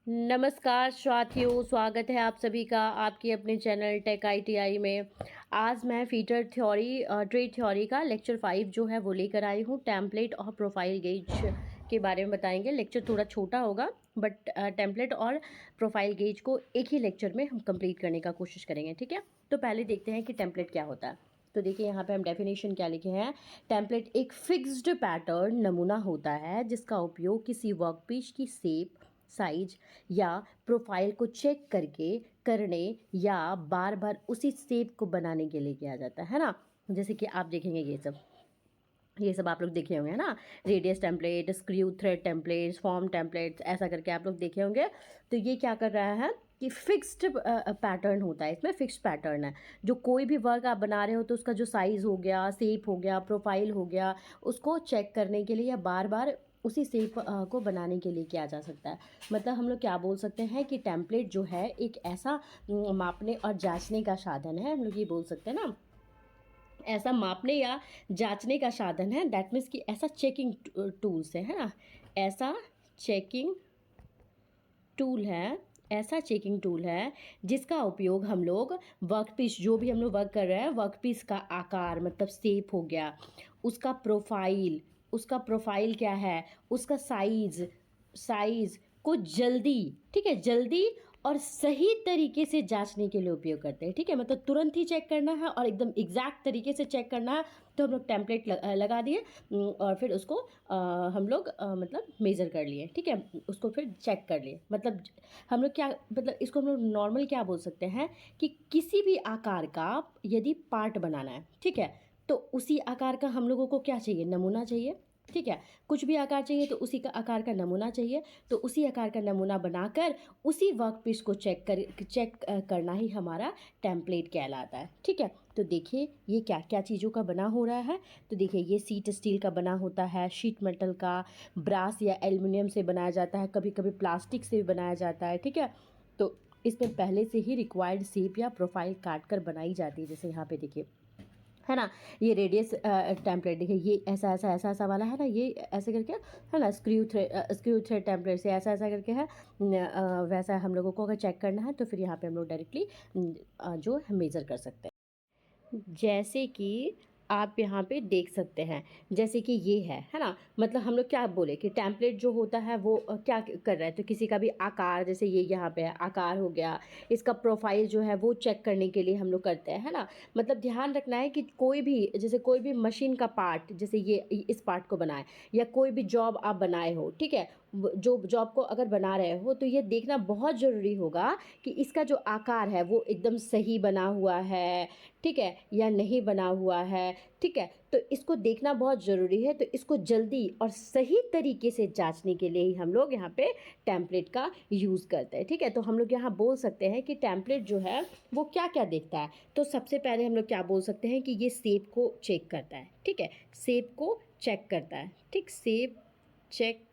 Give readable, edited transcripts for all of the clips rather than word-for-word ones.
नमस्कार साथियों, स्वागत है आप सभी का आपकी अपने चैनल टेक ITI में। आज मैं फीचर थ्योरी ट्रेड थ्योरी का लेक्चर 5 जो है वो लेकर आई हूँ। टेम्पलेट और प्रोफाइल गेज के बारे में बताएंगे। लेक्चर थोड़ा छोटा होगा बट टेम्पलेट और प्रोफाइल गेज को एक ही लेक्चर में हम कंप्लीट करने का कोशिश करेंगे, ठीक है। तो पहले देखते हैं कि टेम्पलेट क्या होता है। तो देखिए यहाँ पे हम डेफिनेशन क्या लिखे हैं। टेम्पलेट एक फिक्स्ड पैटर्न नमूना होता है जिसका उपयोग किसी वर्कपीस की शेप, साइज या प्रोफाइल को चेक करने या बार बार उसी शेप को बनाने के लिए किया जाता है ना। जैसे कि आप देखेंगे ये सब आप लोग देखे होंगे, है ना। Radius template, screw thread template, form template, ऐसा करके आप लोग देखे होंगे। तो ये क्या कर रहा है कि फिक्स्ड पैटर्न होता है, इसमें फिक्स्ड पैटर्न है। जो कोई भी वर्क आप बना रहे हो तो उसका जो साइज़ हो गया, शेप हो गया, प्रोफाइल हो गया, उसको चेक करने के लिए या बार बार उसी शेप को बनाने के लिए किया जा सकता है। मतलब हम लोग क्या बोल सकते हैं कि टेम्पलेट जो है एक ऐसा मापने और जांचने का साधन है, हम लोग ये बोल सकते हैं ना, ऐसा मापने या जांचने का साधन है। दैट मीन्स कि ऐसा चेकिंग टूल्स है ना, ऐसा चेकिंग टूल है, ऐसा चेकिंग टूल है जिसका उपयोग हम लोग वर्कपीस, जो भी हम लोग वर्क कर रहे हैं, वर्कपीस का आकार मतलब शेप हो गया, उसका प्रोफाइल क्या है, उसका साइज को जल्दी, ठीक है, जल्दी और सही तरीके से जांचने के लिए उपयोग करते हैं, ठीक है। मतलब तुरंत ही चेक करना है और एकदम एग्जैक्ट तरीके से चेक करना है तो हम लोग टेम्पलेट लगा दिए और फिर उसको हम लोग मतलब मेज़र कर लिए, ठीक है, उसको फिर चेक कर लिए। मतलब हम लोग क्या, मतलब इसको हम लोग नॉर्मल क्या बोल सकते हैं कि किसी भी आकार का यदि पार्ट बनाना है, ठीक है, तो उसी आकार का हम लोगों को क्या चाहिए, नमूना चाहिए, ठीक है। कुछ भी आकार चाहिए तो उसी का आकार का नमूना चाहिए। तो उसी आकार का नमूना बनाकर उसी वर्कपीस को चेक करना ही हमारा टेम्पलेट कहलाता है, ठीक है। तो देखिए ये क्या क्या चीज़ों का बना हो रहा है। तो देखिए ये शीट स्टील का बना होता है, शीट मेटल का, ब्रास या एल्युमिनियम से बनाया जाता है, कभी कभी प्लास्टिक से भी बनाया जाता है, ठीक है। तो इसमें पहले से ही रिक्वायर्ड शेप या प्रोफाइल काट कर बनाई जाती है। जैसे यहाँ पे देखिए, है ना, ये रेडियस टेम्पलेट देखिए, ये ऐसा वाला है ना, ये ऐसे करके है ना, स्क्रू थ्रेड टेम्पलेट से ऐसा ऐसा करके है वैसा हम लोगों को अगर चेक करना है तो फिर यहाँ पे हम लोग डायरेक्टली जो है मेज़र कर सकते हैं। जैसे कि आप यहाँ पे देख सकते हैं, जैसे कि ये है ना। मतलब हम लोग क्या बोले कि टेम्पलेट जो होता है वो क्या कर रहा है, तो किसी का भी आकार, जैसे ये यहाँ पे है, आकार हो गया, इसका प्रोफाइल जो है वो चेक करने के लिए हम लोग करते हैं, है ना। मतलब ध्यान रखना है कि कोई भी, जैसे कोई भी मशीन का पार्ट, जैसे ये इस पार्ट को बनाए, या कोई भी जॉब आप बनाए हो, ठीक है, जो जॉब को अगर बना रहे हो तो ये देखना बहुत ज़रूरी होगा कि इसका जो आकार है वो एकदम सही बना हुआ है, ठीक है, या नहीं बना हुआ है, ठीक है। तो इसको देखना बहुत ज़रूरी है। तो इसको जल्दी और सही तरीके से जांचने के लिए ही हम लोग यहाँ पे टेम्पलेट का यूज़ करते हैं, ठीक है। तो हम लोग यहाँ बोल सकते हैं कि टेम्पलेट जो है वो क्या क्या देखता है। तो सबसे पहले हम लोग क्या बोल सकते हैं कि ये शेप को चेक करता है, ठीक है, शेप को चेक करता है, ठीक, शेप चेक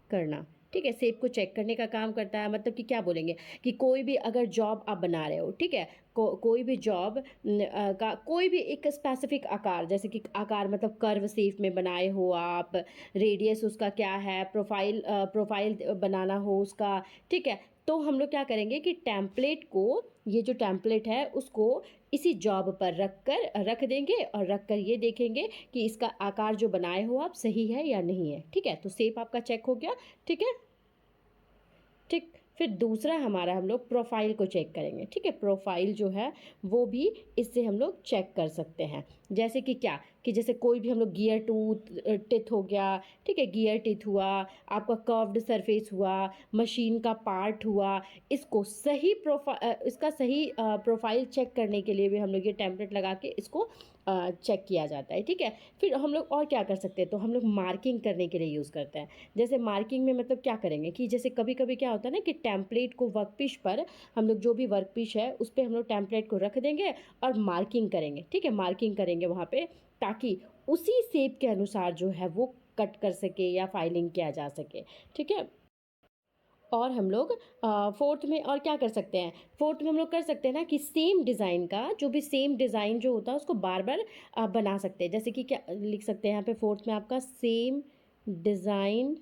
करना, ठीक है, शेप को चेक करने का काम करता है। मतलब कि क्या बोलेंगे कि कोई भी अगर जॉब आप बना रहे हो, ठीक है, कोई भी जॉब का कोई भी एक स्पेसिफिक आकार, जैसे कि आकार मतलब कर्व शेप में बनाए हो आप, रेडियस उसका क्या है, प्रोफाइल बनाना हो उसका, ठीक है। तो हम लोग क्या करेंगे कि टेम्पलेट को, ये जो टेम्पलेट है उसको इसी जॉब पर रख देंगे और रख कर ये देखेंगे कि इसका आकार जो बनाए हो आप सही है या नहीं है, ठीक है। तो शेप आपका चेक हो गया, ठीक है, ठीक। फिर दूसरा हमारा हम लोग प्रोफाइल को चेक करेंगे, ठीक है। प्रोफाइल जो है वो भी इससे हम लोग चेक कर सकते हैं। जैसे कि क्या, कि जैसे कोई भी हम लोग गियर टिथ हो गया, ठीक है, गियर टिथ हुआ, आपका कर्व्ड सरफेस हुआ, मशीन का पार्ट हुआ, इसको सही इसका सही प्रोफाइल चेक करने के लिए भी हम लोग ये टेम्पलेट लगा के इसको चेक किया जाता है, ठीक है। फिर हम लोग और क्या कर सकते हैं, तो हम लोग मार्किंग करने के लिए यूज़ करते हैं। जैसे मार्किंग में मतलब क्या करेंगे कि जैसे कभी कभी क्या होता है ना कि टेम्पलेट को वर्कपीस पर हम लोग, जो भी वर्कपीस है उस पर हम लोग टेम्पलेट को रख देंगे और मार्किंग करेंगे, ठीक है, मार्किंग करेंगे वहाँ पे, ताकि उसी शेप के अनुसार जो है वो कट कर सके या फाइलिंग किया जा सके, ठीक है। और हम लोग फोर्थ में और क्या कर सकते हैं, फोर्थ में हम लोग कर सकते हैं ना कि सेम डिज़ाइन का, जो भी सेम डिज़ाइन जो होता है उसको बार बार बना सकते हैं। जैसे कि क्या लिख सकते हैं यहाँ पे फोर्थ में आपका, सेम डिज़ाइन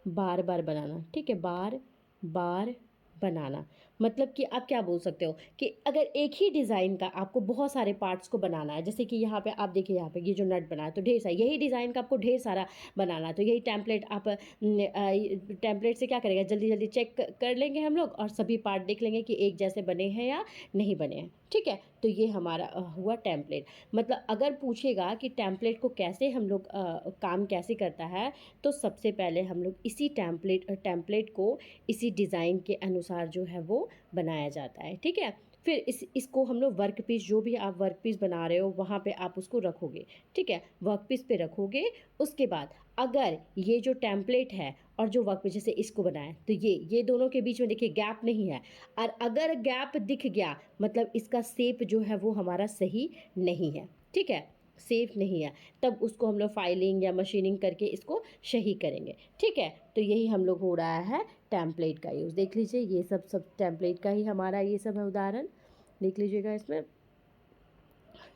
बार बार बनाना, ठीक है, बार बार बनाना। मतलब कि आप क्या बोल सकते हो कि अगर एक ही डिज़ाइन का आपको बहुत सारे पार्ट्स को बनाना है, जैसे कि यहाँ पे आप देखिए, यहाँ पे ये जो नट बना है तो ढेर सारा यही डिज़ाइन का आपको ढेर सारा बनाना है, तो यही टेम्पलेट आप टेम्पलेट से क्या करेगा, जल्दी जल्दी चेक कर लेंगे हम लोग और सभी पार्ट देख लेंगे कि एक जैसे बने हैं या नहीं बने हैं, ठीक है। तो ये हमारा हुआ टेम्पलेट। मतलब अगर पूछेगा कि टेम्पलेट को कैसे हम लोग काम कैसे करता है, तो सबसे पहले हम लोग इसी टेम्पलेट को इसी डिज़ाइन के अनुसार जो है वो बनाया जाता है, ठीक है। फिर इसको हम लोग वर्क पीस, जो भी आप वर्क पीस बना रहे हो वहाँ पे आप उसको रखोगे, ठीक है, वर्क पीस पे रखोगे। उसके बाद अगर ये जो टेम्पलेट है और जो वर्क पीस, जैसे इसको बनाए तो ये दोनों के बीच में देखिए गैप नहीं है, और अगर गैप दिख गया मतलब इसका शेप जो है वो हमारा सही नहीं है, ठीक है, सेफ नहीं है, तब उसको हम लोग फाइलिंग या मशीनिंग करके इसको सही करेंगे, ठीक है। तो यही हम लोग हो रहा है टेम्पलेट का यूज़। देख लीजिए ये सब टेम्पलेट का ही हमारा ये सब है उदाहरण, देख लीजिएगा इसमें।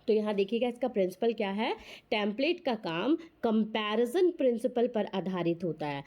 तो यहाँ देखिएगा इसका प्रिंसिपल क्या है। टेम्पलेट का काम कंपैरिजन प्रिंसिपल पर आधारित होता है।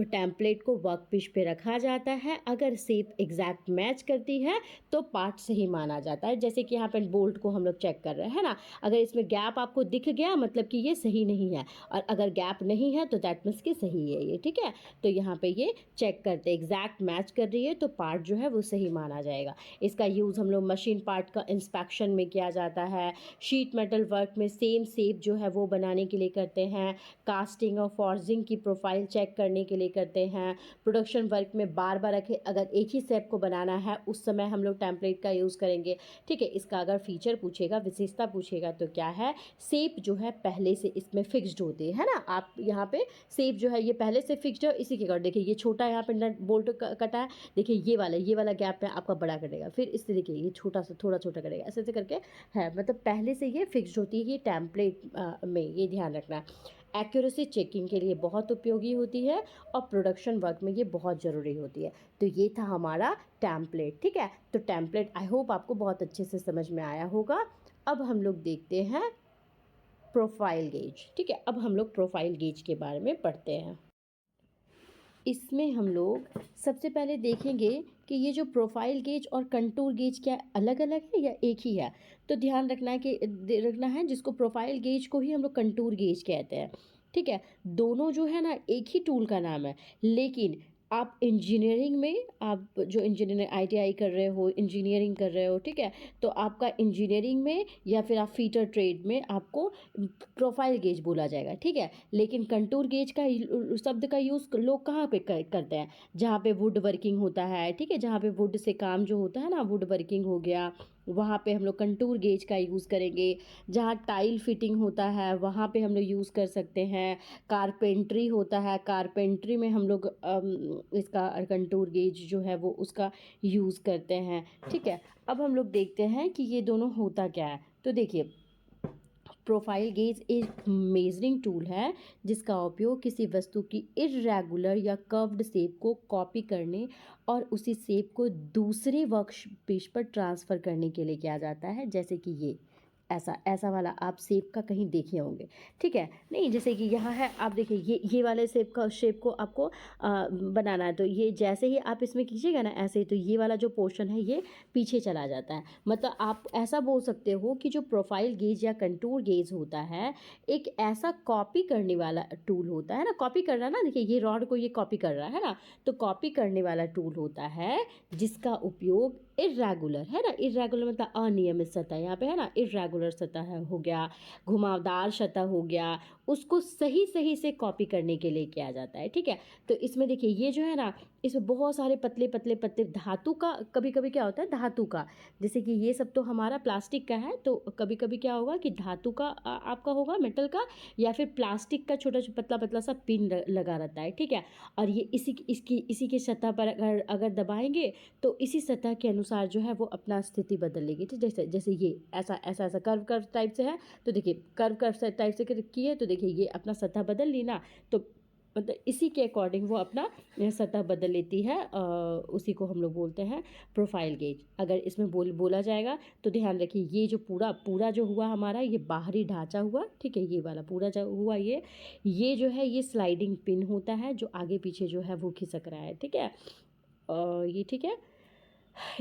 टेम्पलेट को वर्क पीस पे रखा जाता है, अगर शेप एग्जैक्ट मैच करती है तो पार्ट सही माना जाता है। जैसे कि यहाँ पे बोल्ट को हम लोग चेक कर रहे हैं ना, अगर इसमें गैप आपको दिख गया मतलब कि ये सही नहीं है, और अगर गैप नहीं है तो दैट मीन्स कि सही है ये, ठीक है। तो यहाँ पे ये चेक करते एग्जैक्ट मैच कर रही है तो पार्ट जो है वो सही माना जाएगा। इसका यूज़ हम लोग मशीन पार्ट का इंस्पेक्शन में किया जाता है, शीट मेटल वर्क में सेम शेप जो है वो बनाने के लिए करते हैं, कास्टिंग और फॉर्जिंग की प्रोफाइल चेक करने के लिए करते हैं, प्रोडक्शन वर्क में बार बार रखे अगर एक ही शेप को बनाना है उस समय हम लोग टेम्पलेट का यूज़ करेंगे, ठीक है। इसका अगर फीचर पूछेगा, विशेषता पूछेगा तो क्या है, शेप जो है पहले से इसमें फिक्स्ड होती है ना। आप यहाँ पे शेप जो है ये पहले से फिक्स्ड है, इसी के कारण देखिए ये छोटा यहाँ पे नट बोल्ट कटा है, देखिए ये वाला गैप है आपका बड़ा कटेगा, फिर इससे देखिए ये छोटा सा थोड़ा छोटा करेगा, ऐसे ऐसे करके है, मतलब पहले से ये फिक्स्ड होती है ये टेम्पलेट में, ये ध्यान रखना है। एक्यूरेसी चेकिंग के लिए बहुत उपयोगी होती है और प्रोडक्शन वर्क में ये बहुत ज़रूरी होती है। तो ये था हमारा टेम्पलेट, ठीक है। तो टेम्पलेट आई होप आपको बहुत अच्छे से समझ में आया होगा। अब हम लोग देखते हैं प्रोफाइल गेज, ठीक है। अब हम लोग प्रोफाइल गेज के बारे में पढ़ते हैं। इसमें हम लोग सबसे पहले देखेंगे कि ये जो प्रोफाइल गेज और कंटूर गेज क्या अलग अलग है या एक ही है। तो ध्यान रखना है कि रखना है जिसको प्रोफाइल गेज को ही हम लोग कंटूर गेज कहते हैं, ठीक है। दोनों जो है ना एक ही टूल का नाम है, लेकिन आप इंजीनियरिंग में, आप जो इंजीनियरिंग आईटीआई कर रहे हो, इंजीनियरिंग कर रहे हो, ठीक है, तो आपका इंजीनियरिंग में या फिर आप फीटर ट्रेड में आपको प्रोफाइल गेज बोला जाएगा, ठीक है। लेकिन कंटूर गेज का शब्द का यूज़ लोग कहाँ पे करते हैं, जहाँ पे वुड वर्किंग होता है, ठीक है, जहाँ पे वुड से काम जो होता है ना, वुड वर्किंग हो गया, वहाँ पे हम लोग कंटूर गेज का यूज़ करेंगे। जहाँ टाइल फिटिंग होता है वहाँ पे हम लोग यूज़ कर सकते हैं। कारपेंट्री होता है, कारपेंट्री में हम लोग इसका कंटूर गेज जो है वो उसका यूज़ करते हैं, ठीक है। अब हम लोग देखते हैं कि ये दोनों होता क्या है। तो देखिए प्रोफाइल गेज एक मेजरिंग टूल है जिसका उपयोग किसी वस्तु की इर्रेगुलर या कर्व्ड शेप को कॉपी करने और उसी शेप को दूसरे वर्कपीस पर ट्रांसफ़र करने के लिए किया जाता है। जैसे कि ये ऐसा ऐसा वाला आप शेप का कहीं देखे होंगे, ठीक है। नहीं, जैसे कि यहाँ है, आप देखिए ये वाले शेप को आपको बनाना है, तो ये जैसे ही आप इसमें खींचेगा ना ऐसे ही, तो ये वाला जो पोर्शन है ये पीछे चला जाता है। मतलब आप ऐसा बोल सकते हो कि जो प्रोफाइल गेज या कंटूर गेज होता है एक ऐसा कॉपी करने वाला टूल होता है ना, कॉपी कर रहा है ना, देखिए ये रॉड को ये कॉपी कर रहा है ना, तो कॉपी करने वाला टूल होता है जिसका उपयोग इर्रेगुलर है ना, इर्रेगुलर मतलब अनियमित सतह, यहाँ पे है ना, इर्रेगुलर सतह हो गया, घुमावदार सतह हो गया, उसको सही सही से कॉपी करने के लिए किया जाता है, ठीक है। तो इसमें देखिए ये जो है ना, इसमें बहुत सारे पतले पतले पतले धातु का, कभी कभी क्या होता है धातु का, जैसे कि ये सब तो हमारा प्लास्टिक का है, तो कभी कभी क्या होगा कि धातु का आपका होगा, मेटल का, या फिर प्लास्टिक का छोटा पतला पतला सा पिन लगा रहता है, ठीक है। और ये इसी की सतह पर अगर दबाएंगे तो इसी सतह के अनुसार जो है वो अपना स्थिति बदल लेगी, ठीक। जैसे जैसे ये ऐसा ऐसा ऐसा कर्व टाइप से है, तो देखिए कर्व टाइप से की है, तो देखिए ये अपना सतह बदल ली ना, तो मतलब इसी के अकॉर्डिंग वो अपना सतह बदल लेती है। उसी को हम लोग बोलते हैं प्रोफाइल गेज। अगर इसमें बोला जाएगा तो ध्यान रखिए, ये जो पूरा पूरा जो हुआ हमारा, ये बाहरी ढांचा हुआ, ठीक है, ये वाला पूरा जो हुआ, ये जो है ये स्लाइडिंग पिन होता है जो आगे पीछे जो है वो खिसक रहा है, ठीक है। ये ठीक है।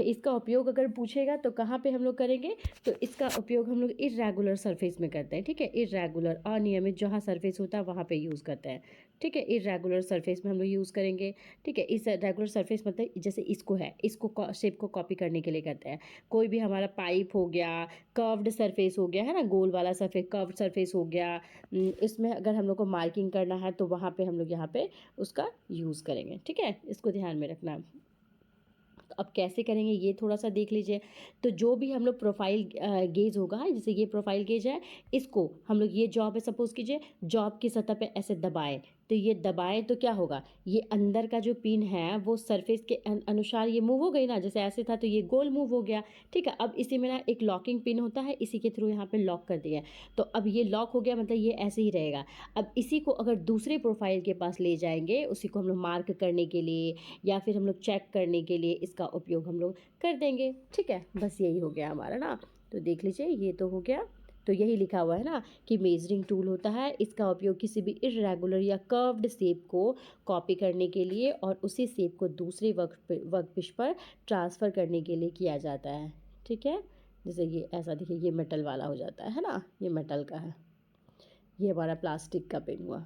इसका उपयोग अगर पूछेगा तो कहाँ पे हम लोग करेंगे, तो इसका उपयोग हम लोग इर्रेगुलर सरफेस में करते हैं, ठीक है। इर्रेगुलर, अनियमित जहाँ सरफेस होता है वहाँ पे यूज़ करते हैं, ठीक है। इर्रेगुलर सरफेस में हम लोग यूज़ करेंगे, ठीक है। इस रेगुलर सरफेस मतलब जैसे इसको है, इसको शेप को कॉपी करने के लिए करते हैं। कोई भी हमारा पाइप हो गया, कर्व्ड सरफेस हो गया, है ना, गोल वाला सरफेस, कर्व्ड सरफेस हो गया, इसमें अगर हम लोग को मार्किंग करना है तो वहाँ पे हम लोग यहाँ पे उसका यूज़ करेंगे, ठीक है। इसको ध्यान में रखना। अब कैसे करेंगे ये थोड़ा सा देख लीजिए। तो जो भी हम लोग प्रोफाइल गेज होगा, जैसे ये प्रोफाइल गेज है, इसको हम लोग, ये जॉब है, सपोज कीजिए जॉब की सतह पे ऐसे दबाएं, तो ये दबाएं तो क्या होगा, ये अंदर का जो पिन है वो सरफेस के अनुसार ये मूव हो गई ना, जैसे ऐसे था तो ये गोल मूव हो गया, ठीक है। अब इसी में ना एक लॉकिंग पिन होता है, इसी के थ्रू यहाँ पे लॉक कर दिया, तो अब ये लॉक हो गया, मतलब ये ऐसे ही रहेगा। अब इसी को अगर दूसरे प्रोफाइल के पास ले जाएंगे, उसी को हम लोग मार्क करने के लिए या फिर हम लोग चेक करने के लिए इसका उपयोग हम लोग कर देंगे, ठीक है। बस यही हो गया हमारा ना। तो देख लीजिए, ये तो हो गया। तो यही लिखा हुआ है ना कि मेजरिंग टूल होता है, इसका उपयोग किसी भी इर्रेगुलर या कर्व्ड शेप को कॉपी करने के लिए और उसी शेप को दूसरे वर्कपीस पर ट्रांसफ़र करने के लिए किया जाता है, ठीक है। जैसे ये ऐसा देखिए, ये मेटल वाला हो जाता है ना, ये मेटल का है, ये हमारा प्लास्टिक का पेन हुआ।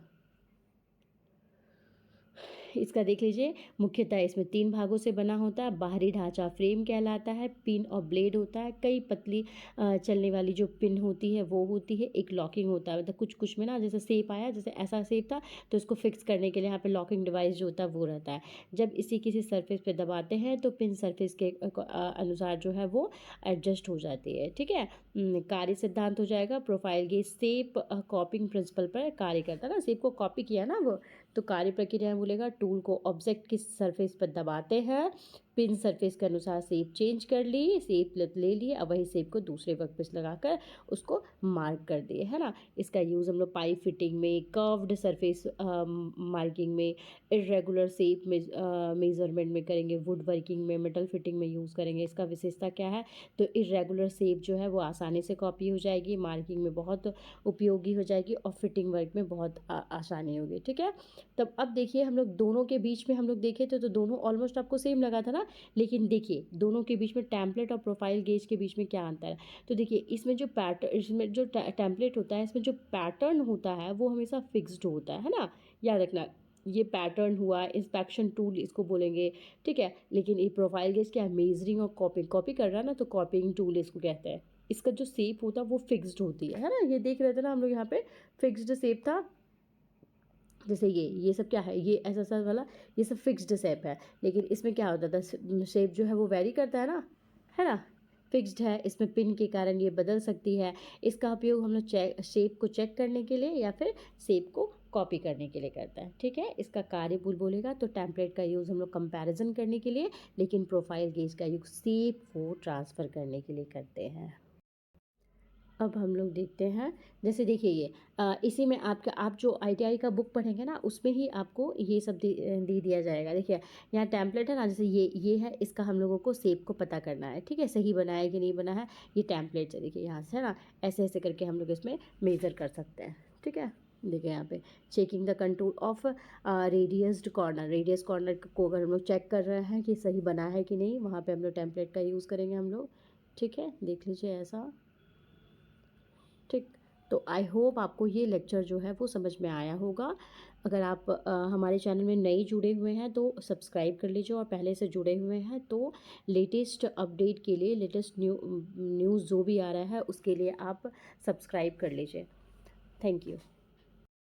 इसका देख लीजिए, मुख्यतः इसमें 3 भागों से बना होता है। बाहरी ढांचा फ्रेम कहलाता है, पिन और ब्लेड होता है, कई पतली चलने वाली जो पिन होती है वो होती है, एक लॉकिंग होता है, मतलब कुछ कुछ में ना जैसे शेप आया, जैसे ऐसा शेप था तो इसको फिक्स करने के लिए यहाँ पे लॉकिंग डिवाइस जो होता है वो रहता है। जब इसी किसी सरफेस पे दबाते हैं तो पिन सरफेस के अनुसार जो है वो एडजस्ट हो जाती है, ठीक है। कार्य सिद्धांत हो जाएगा, profile gauge shape copying principle पर कार्य करता है ना, शेप को कॉपी किया ना वो, तो कार्य प्रक्रिया बोलेगा, टूल को ऑब्जेक्ट की सरफेस पर दबाते हैं, पिन सरफेस के अनुसार शेप चेंज कर ली, शेप ले लिए, अब वही शेप को दूसरे वर्कपीस लगाकर उसको मार्क कर दिए, है ना। इसका यूज़ हम लोग पाइप फिटिंग में, कर्व्ड सरफेस मार्किंग में, इर्रेगुलर शेप में मेजरमेंट में करेंगे, वुड वर्किंग में, मेटल फिटिंग में यूज़ करेंगे। इसका विशेषता क्या है, तो इर्रेगुलर शेप जो है वो आसानी से कॉपी हो जाएगी, मार्किंग में बहुत उपयोगी हो जाएगी और फिटिंग वर्क में बहुत आसानी होगी, ठीक है। तब अब देखिए, हम लोग दोनों के बीच में हम लोग देखे थे तो दोनों ऑलमोस्ट आपको सेम लगा था ना, लेकिन देखिए दोनों के बीच में टेम्पलेट और प्रोफाइल गेज के बीच में क्या अंतर है। तो देखिए, इसमें जो पैटर्न, इसमें जो टेम्पलेट होता है, इसमें जो पैटर्न होता है वो हमेशा फिक्स्ड होता है ना, याद रखना। ये पैटर्न हुआ, इंस्पेक्शन टूल इसको बोलेंगे, ठीक है। लेकिन ये प्रोफाइल गेज क्या है, मेजरिंग और कॉपी कर रहा है ना, तो कॉपिंग टूल इसको कहते हैं। इसका जो शेप होता है वो फिक्स्ड होती है ना, ये देख रहे थे ना हम लोग, यहाँ पे फिक्स्ड शेप था। जैसे ये सब क्या है, ये ऐसा ऐसा वाला, ये सब फिक्स्ड शेप है। लेकिन इसमें क्या होता था, शेप जो है वो वेरी करता है ना, फिक्स्ड है, इसमें पिन के कारण ये बदल सकती है। इसका उपयोग हम लोग शेप को चेक करने के लिए या फिर शेप को कॉपी करने के लिए करता है, ठीक है। इसका कार्य बोलेगा तो टेम्पलेट का यूज़ हम लोग कंपैरिजन करने के लिए, लेकिन प्रोफाइल गेज का यूज़ शेप को ट्रांसफ़र करने के लिए करते हैं। अब हम लोग देखते हैं, जैसे देखिए ये इसी में आप जो आईटीआई का बुक पढ़ेंगे ना, उसमें ही आपको ये सब दे दिया जाएगा। देखिए यहाँ टेम्पलेट है ना, जैसे ये है, इसका हम लोगों को शेप को पता करना है, ठीक है, सही बना है कि नहीं बना है। ये टेम्पलेट है, देखिए यहाँ से, है ना, ऐसे ऐसे करके हम लोग इसमें मेज़र कर सकते हैं, ठीक है। देखिए यहाँ पे checking the control of radius corner को अगर हम लोग चेक कर रहे हैं कि सही बना है कि नहीं, वहाँ पे हम लोग टेम्पलेट का यूज़ करेंगे हम लोग, ठीक है। देख लीजिए ऐसा, ठीक। तो आई होप आपको ये लेक्चर जो है वो समझ में आया होगा। अगर आप हमारे चैनल में नए जुड़े हुए हैं तो सब्सक्राइब कर लीजिए, और पहले से जुड़े हुए हैं तो लेटेस्ट अपडेट के लिए, लेटेस्ट न्यूज़ जो भी आ रहा है उसके लिए आप सब्सक्राइब कर लीजिए। Thank you.